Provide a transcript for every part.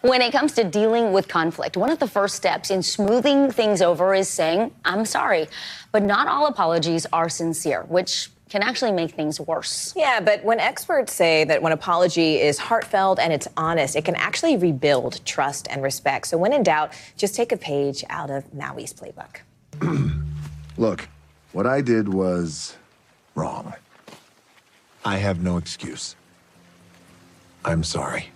When it comes to dealing with conflict, one of the first steps in smoothing things over is saying, I'm sorry. But not all apologies are sincere, which can actually make things worse. Yeah, but when experts say that when apology is heartfelt and it's honest, it can actually rebuild trust and respect. So when in doubt, just take a page out of Maui's playbook. Look, what I did was wrong. I have no excuse. I'm sorry.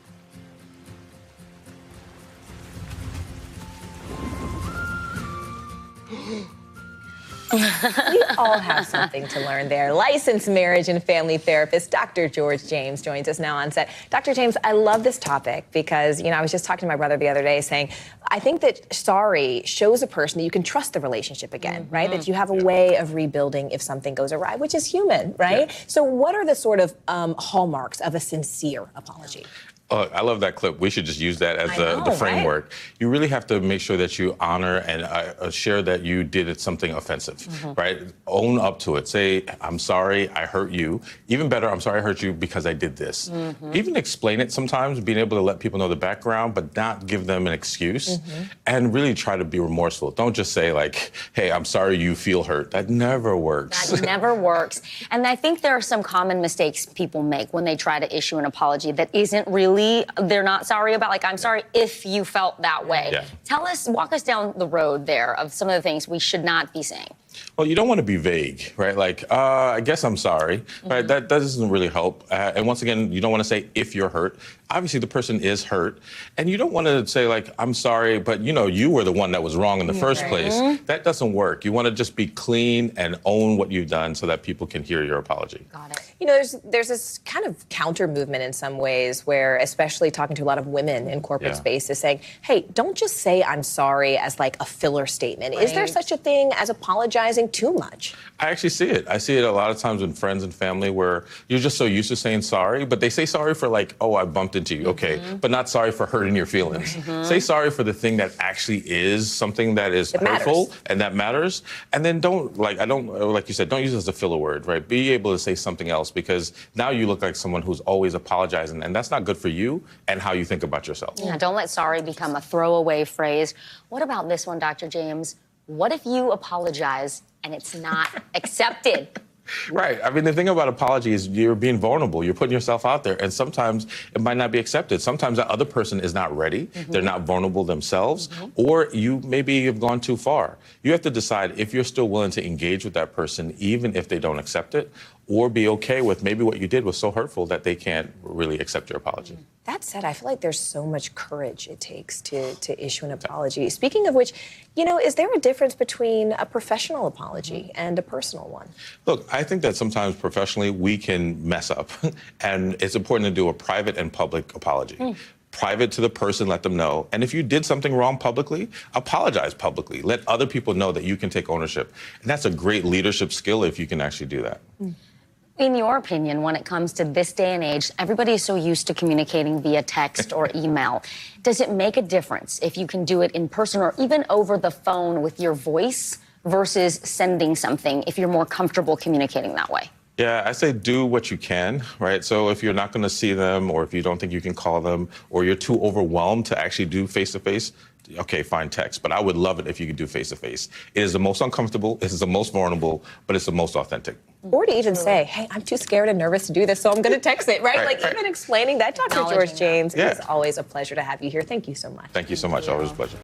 We all have something to learn there. Licensed marriage and family therapist Dr. George James joins us now on set. Dr. James, I love this topic because, I was just talking to my brother the other day saying, I think that sorry shows a person that you can trust the relationship again, right? That you have a way of rebuilding if something goes awry, which is human, right? Yeah. So what are the sort of hallmarks of a sincere apology? I love that clip. We should just use that as the framework. Right? You really have to make sure that you honor and share that you did something offensive, right? Own up to it. Say, I'm sorry, I hurt you. Even better, I'm sorry I hurt you because I did this. Even explain it sometimes, being able to let people know the background, but not give them an excuse. And really try to be remorseful. Don't just say like, hey, I'm sorry you feel hurt. That never works. That never works. And I think there are some common mistakes people make when they try to issue an apology that isn't really they're not sorry about, like, I'm sorry if you felt that way. Yeah. Walk us down the road there of some of the things we should not be saying. Well, you don't want to be vague, right? Like, I guess I'm sorry, right? That doesn't really help. And once again, you don't want to say if you're hurt. Obviously, the person is hurt. And you don't want to say, like, I'm sorry, but, you were the one that was wrong in the first place. That doesn't work. You want to just be clean and own what you've done so that people can hear your apology. Got it. There's this kind of counter movement in some ways where, especially talking to a lot of women in corporate space, is saying, hey, don't just say I'm sorry as like a filler statement. Right. Is there such a thing as apologizing too much? I actually see it. I see it a lot of times in friends and family where you're just so used to saying sorry, but they say sorry for like, oh, I bumped into you. Okay, but not sorry for hurting your feelings. Say sorry for the thing that actually is something that is hurtful and that matters. And then like you said, don't use it as a filler word, right? Be able to say something else because now you look like someone who's always apologizing and that's not good for you and how you think about yourself. Yeah, don't let sorry become a throwaway phrase. What about this one, Dr. James? What if you apologize and it's not accepted? Right. I mean, the thing about apology is you're being vulnerable. You're putting yourself out there, and sometimes it might not be accepted. Sometimes that other person is not ready. They're not vulnerable themselves, or you maybe have gone too far. You have to decide if you're still willing to engage with that person, even if they don't accept it, or be okay with maybe what you did was so hurtful that they can't really accept your apology. That said, I feel like there's so much courage it takes to issue an apology. Speaking of which, is there a difference between a professional apology and a personal one? Look, I think that sometimes professionally we can mess up, and it's important to do a private and public apology. Private to the person, let them know. And if you did something wrong publicly, apologize publicly. Let other people know that you can take ownership. And that's a great leadership skill if you can actually do that. In your opinion, when it comes to this day and age, everybody is so used to communicating via text or email. Does it make a difference if you can do it in person or even over the phone with your voice versus sending something if you're more comfortable communicating that way? Yeah, I say do what you can, right? So if you're not going to see them or if you don't think you can call them or you're too overwhelmed to actually do face-to-face, okay, fine, text. But I would love it if you could do face-to-face. It is the most uncomfortable, it is the most vulnerable, but it's the most authentic. Or to even say, hey, I'm too scared and nervous to do this, so I'm going to text it, right? Even explaining that. Dr. George James, it is always a pleasure to have you here. Thank you so much. Thank you so much. Always a pleasure.